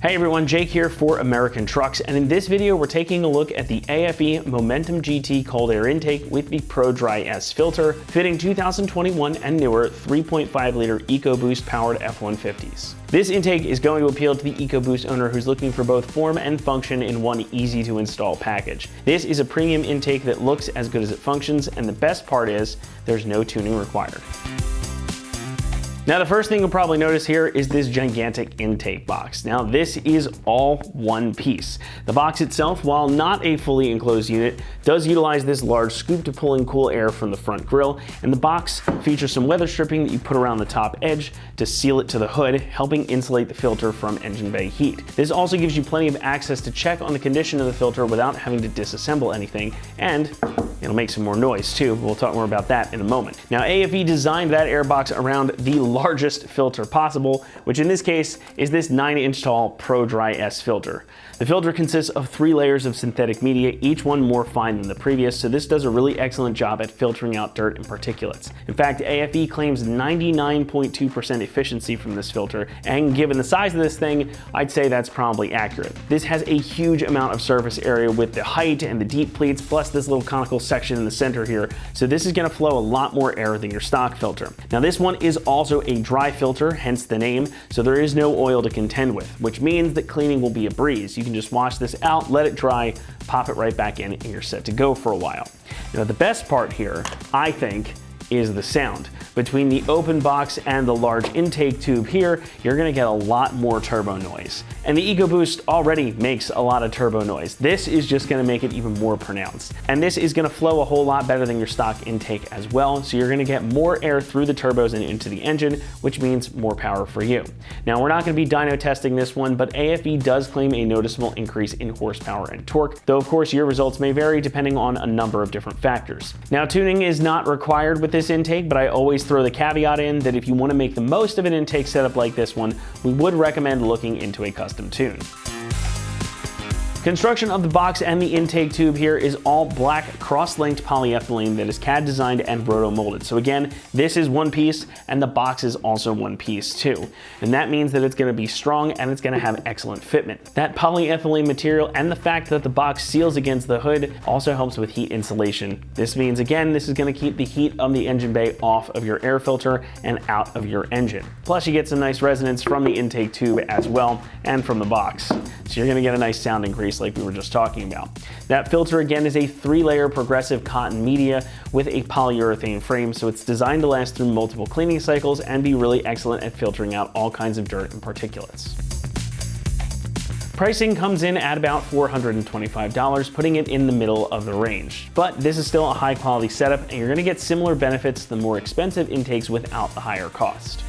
Hey everyone, Jake here for American Trucks, and in this video we're taking a look at the AFE Momentum GT cold air intake with the ProDry S filter, fitting 2021 and newer 3.5 liter EcoBoost powered F-150s. This intake is going to appeal to the EcoBoost owner who's looking for both form and function in one easy to install package. This is a premium intake that looks as good as it functions, and the best part is there's no tuning required. Now the first thing you'll probably notice here is this gigantic intake box. Now this is all one piece. The box itself, while not a fully enclosed unit, does utilize this large scoop to pull in cool air from the front grille, and the box features some weather stripping that you put around the top edge to seal it to the hood, helping insulate the filter from engine bay heat. This also gives you plenty of access to check on the condition of the filter without having to disassemble anything, and it'll make some more noise too. We'll talk more about that in a moment. Now AFE designed that air box around the largest filter possible, which in this case is this 9-inch tall ProDry S filter. The filter consists of 3 layers of synthetic media, each one more fine than the previous, so this does a really excellent job at filtering out dirt and particulates. In fact, AFE claims 99.2% efficiency from this filter, and given the size of this thing, I'd say that's probably accurate. This has a huge amount of surface area with the height and the deep pleats, plus this little conical section in the center here, so this is going to flow a lot more air than your stock filter. Now this one is also a dry filter, hence the name, so there is no oil to contend with, which means that cleaning will be a breeze. You can just wash this out, let it dry, pop it right back in, and you're set to go for a while. Now the best part here, I think, is the sound. Between the open box and the large intake tube here, you're gonna get a lot more turbo noise. And the EcoBoost already makes a lot of turbo noise. This is just gonna make it even more pronounced. And this is gonna flow a whole lot better than your stock intake as well, so you're gonna get more air through the turbos and into the engine, which means more power for you. Now we're not gonna be dyno testing this one, but AFE does claim a noticeable increase in horsepower and torque, though of course your results may vary depending on a number of different factors. Now tuning is not required with this intake, but I always throw the caveat in that if you want to make the most of an intake setup like this one, we would recommend looking into a custom tune. Construction of the box and the intake tube here is all black cross-linked polyethylene that is CAD designed and roto molded. So again, this is one piece and the box is also one piece too. And that means that it's gonna be strong and it's gonna have excellent fitment. That polyethylene material and the fact that the box seals against the hood also helps with heat insulation. This means, again, this is gonna keep the heat of the engine bay off of your air filter and out of your engine. Plus you get some nice resonance from the intake tube as well and from the box. So you're gonna get a nice sound increase like we were just talking about. That filter again is a 3-layer progressive cotton media with a polyurethane frame, so it's designed to last through multiple cleaning cycles and be really excellent at filtering out all kinds of dirt and particulates. Pricing comes in at about $425, putting it in the middle of the range. But this is still a high quality setup and you're gonna get similar benefits to the more expensive intakes without the higher cost.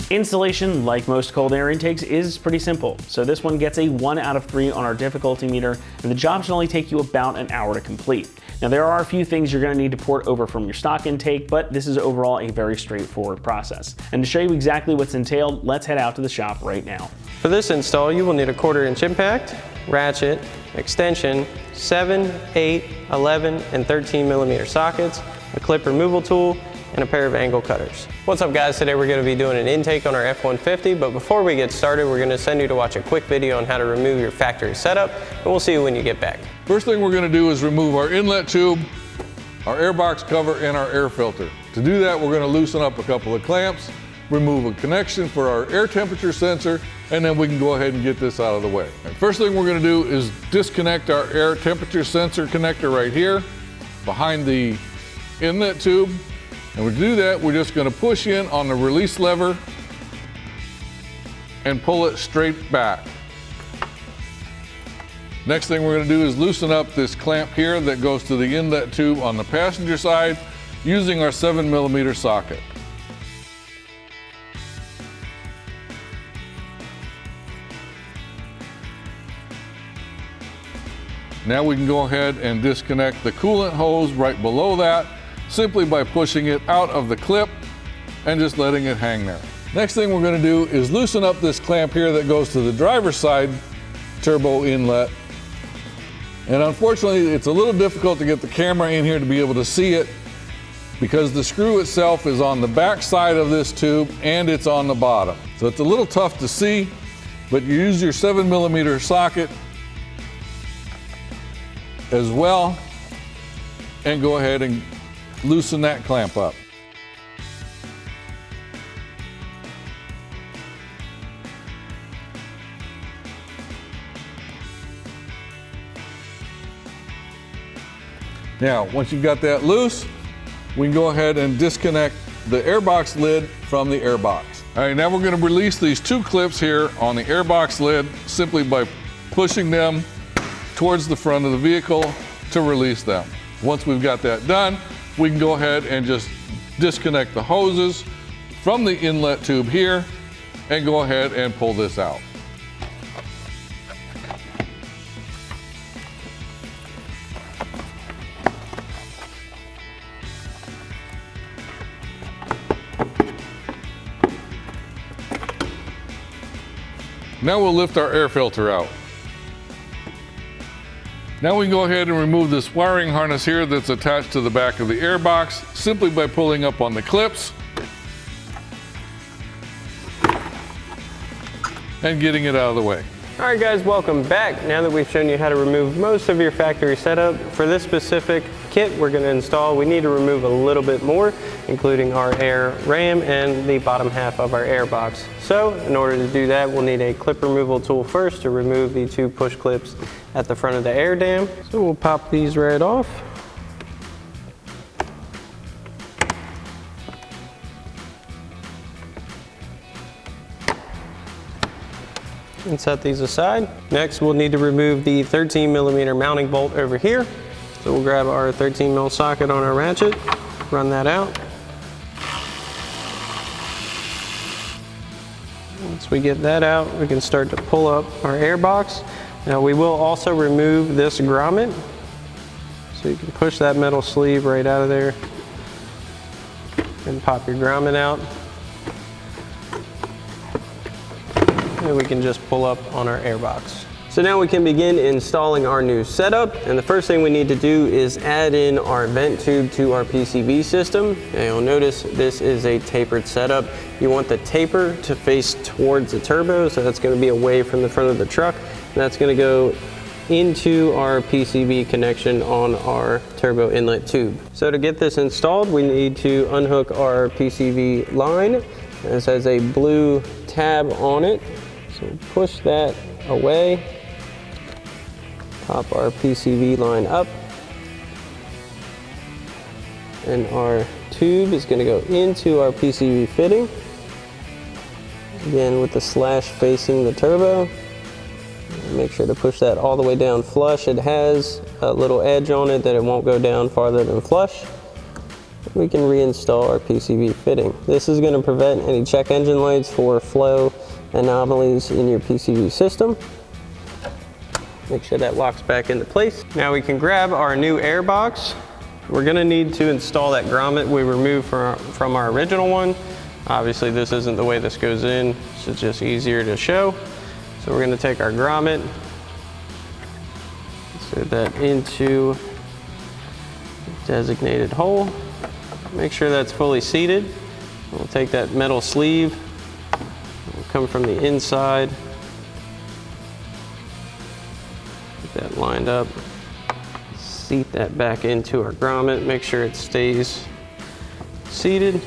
Installation, like most cold air intakes, is pretty simple. So this one gets a 1 out of 3 on our difficulty meter, and the job should only take you about an hour to complete. Now there are a few things you're gonna need to port over from your stock intake, but this is overall a very straightforward process. And to show you exactly what's entailed, let's head out to the shop right now. For this install, you will need a 1/4-inch impact, ratchet, extension, 7, 8, 11, and 13 millimeter sockets, a clip removal tool, and a pair of angle cutters. What's up guys, today we're going to be doing an intake on our F-150, but before we get started we're going to send you to watch a quick video on how to remove your factory setup, and we'll see you when you get back. First thing we're going to do is remove our inlet tube, our airbox cover, and our air filter. To do that we're going to loosen up a couple of clamps, remove a connection for our air temperature sensor, and then we can go ahead and get this out of the way. And first thing we're going to do is disconnect our air temperature sensor connector right here behind the inlet tube. And to do that, we're just going to push in on the release lever and pull it straight back. Next thing we're going to do is loosen up this clamp here that goes to the inlet tube on the passenger side using our 7 millimeter socket. Now we can go ahead and disconnect the coolant hose right below that, simply by pushing it out of the clip and just letting it hang there. Next thing we're going to do is loosen up this clamp here that goes to the driver's side turbo inlet. And unfortunately it's a little difficult to get the camera in here to be able to see it, because the screw itself is on the back side of this tube and it's on the bottom. So it's a little tough to see, but you use your 7mm socket as well and go ahead and loosen that clamp up. Now, once you've got that loose, we can go ahead and disconnect the airbox lid from the airbox. All right, now we're going to release these two clips here on the airbox lid simply by pushing them towards the front of the vehicle to release them. Once we've got that done, we can go ahead and just disconnect the hoses from the inlet tube here and go ahead and pull this out. Now we'll lift our air filter out. Now we can go ahead and remove this wiring harness here that's attached to the back of the airbox simply by pulling up on the clips and getting it out of the way. All right guys, welcome back. Now that we've shown you how to remove most of your factory setup, for this specific kit we're going to install, we need to remove a little bit more, including our air ram and the bottom half of our airbox. So in order to do that, we'll need a clip removal tool first to remove the two push clips at the front of the air dam. So we'll pop these right off. And set these aside. Next, we'll need to remove the 13mm mounting bolt over here. So we'll grab our 13mm socket on our ratchet, run that out. Once we get that out, we can start to pull up our airbox. Now we will also remove this grommet. So you can push that metal sleeve right out of there and pop your grommet out. And we can just pull up on our airbox. So now we can begin installing our new setup, and the first thing we need to do is add in our vent tube to our PCV system. And you'll notice this is a tapered setup. You want the taper to face towards the turbo, so that's going to be away from the front of the truck, and that's going to go into our PCV connection on our turbo inlet tube. So to get this installed, we need to unhook our PCV line. This has a blue tab on it. So push that away, pop our PCV line up, and our tube is going to go into our PCV fitting, again with the slash facing the turbo. Make sure to push that all the way down flush. It has a little edge on it that it won't go down farther than flush. We can reinstall our PCV fitting. This is going to prevent any check engine lights for flow anomalies in your PCV system. Make sure that locks back into place. Now we can grab our new air box. We're going to need to install that grommet we removed from our original one. Obviously this isn't the way this goes in, so it's just easier to show. So we're going to take our grommet, insert that into the designated hole. Make sure that's fully seated. We'll take that metal sleeve, we'll come from the inside, get that lined up, seat that back into our grommet, make sure it stays seated.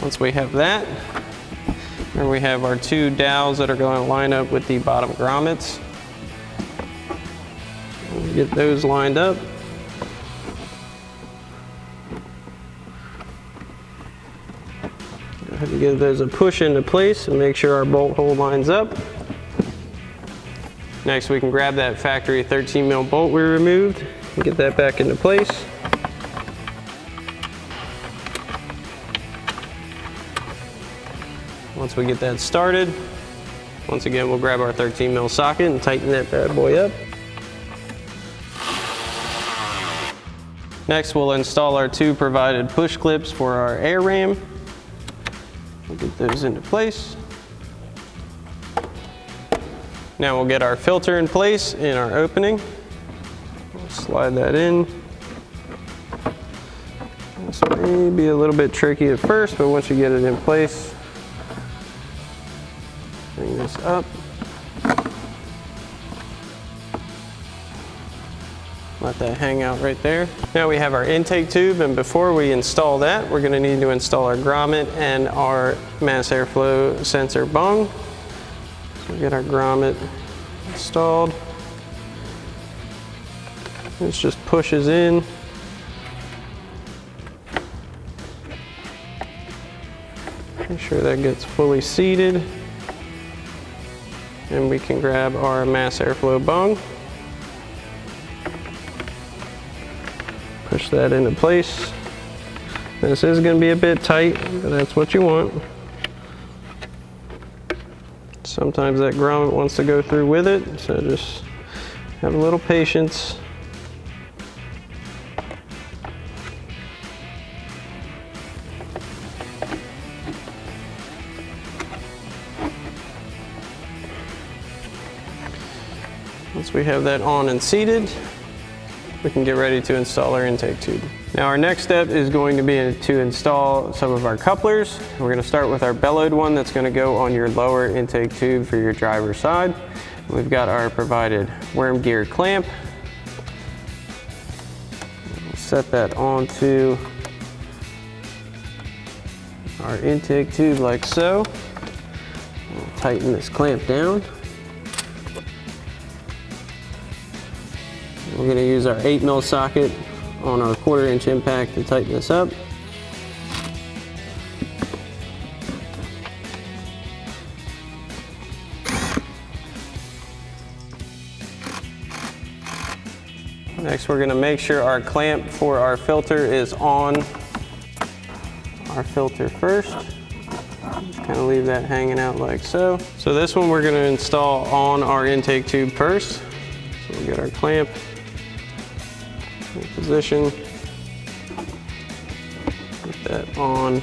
Once we have that, and we have our two dowels that are going to line up with the bottom grommets. We'll get those lined up. Go ahead and give those a push into place and make sure our bolt hole lines up. Next, we can grab that factory 13mm bolt we removed and get that back into place. Once we get that started, once again, we'll grab our 13mm socket and tighten that bad boy up. Next, we'll install our two provided push clips for our air ram. We'll get those into place. Now we'll get our filter in place in our opening. We'll slide that in. This may be a little bit tricky at first, but once you get it in place, bring this up. Let that hang out right there. Now we have our intake tube, and before we install that, we're gonna need to install our grommet and our mass airflow sensor bung. So we get our grommet installed. This just pushes in. Make sure that gets fully seated. And we can grab our mass airflow bung. Push that into place. This is going to be a bit tight, but that's what you want. Sometimes that grommet wants to go through with it, so just have a little patience. Once we have that on and seated, we can get ready to install our intake tube. Now our next step is going to be to install some of our couplers. We're going to start with our bellowed one that's going to go on your lower intake tube for your driver's side. We've got our provided worm gear clamp. We'll set that onto our intake tube like so. We'll tighten this clamp down. We're going to use our 8mm socket on our 1/4" impact to tighten this up. Next, we're going to make sure our clamp for our filter is on our filter first. Just kind of leave that hanging out like so. So this one we're going to install on our intake tube first. So we'll get our clamp in position, put that on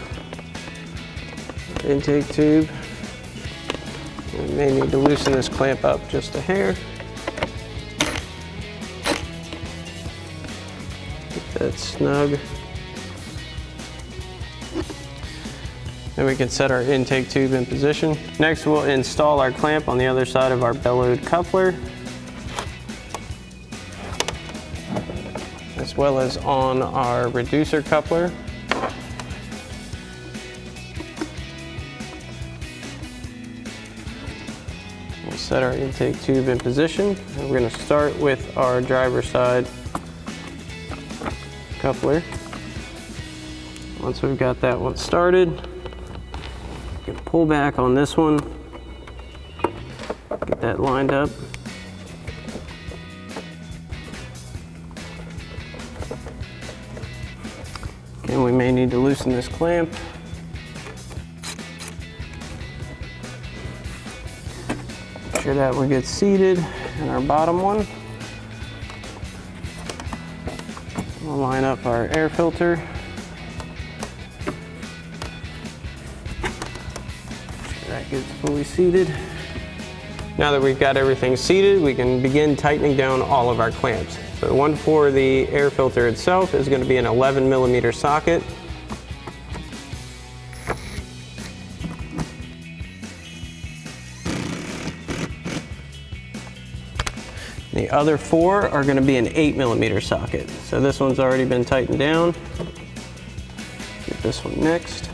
our intake tube. We may need to loosen this clamp up just a hair. Get that snug. Then we can set our intake tube in position. Next, we'll install our clamp on the other side of our bellowed coupler, as well as on our reducer coupler. We'll set our intake tube in position. And we're going to start with our driver's side coupler. Once we've got that one started, we can pull back on this one, get that lined up. And we may need to loosen this clamp. Make sure that one gets seated in our bottom one. We'll line up our air filter. Make sure that gets fully seated. Now that we've got everything seated, we can begin tightening down all of our clamps. So the one for the air filter itself is going to be an 11mm socket. The other 4 are going to be an 8mm socket. So this one's already been tightened down. Get this one next.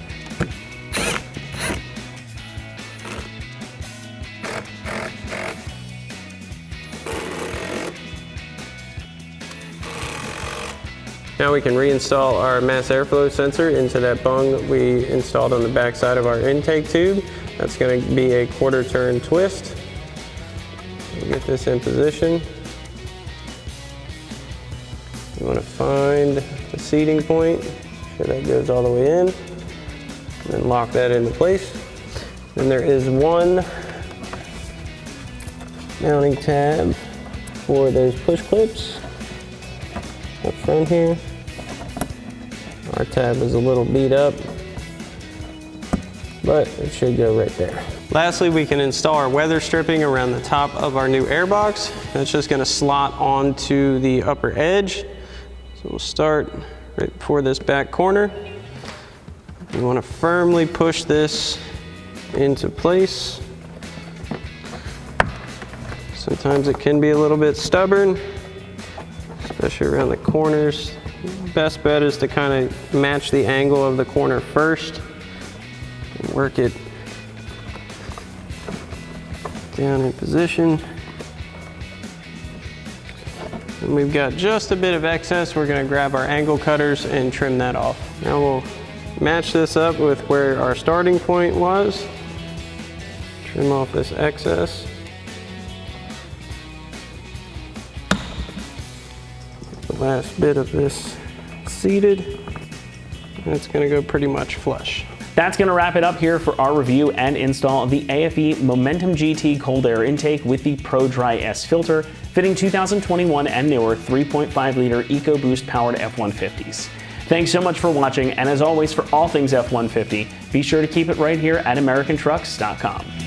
Now we can reinstall our mass airflow sensor into that bung we installed on the back side of our intake tube. That's going to be a 1/4 turn twist. We'll get this in position. You want to find the seating point, make sure that goes all the way in, and then lock that into place. Then there is one mounting tab for those push clips up front here. Our tab is a little beat up, but it should go right there. Lastly, we can install our weather stripping around the top of our new airbox. That's just going to slot onto the upper edge. So we'll start right before this back corner. You want to firmly push this into place. Sometimes it can be a little bit stubborn, especially around the corners. Best bet is to kind of match the angle of the corner first and work it down in position. And we've got just a bit of excess. We're going to grab our angle cutters and trim that off. Now we'll match this up with where our starting point was. Trim off this excess. The last bit of this seated. That's going to go pretty much flush. That's going to wrap it up here for our review and install of the AFE Momentum GT cold air intake with the ProDry S filter, fitting 2021 and newer 3.5 liter EcoBoost powered F-150s. Thanks so much for watching, and as always, for all things F-150, be sure to keep it right here at AmericanTrucks.com.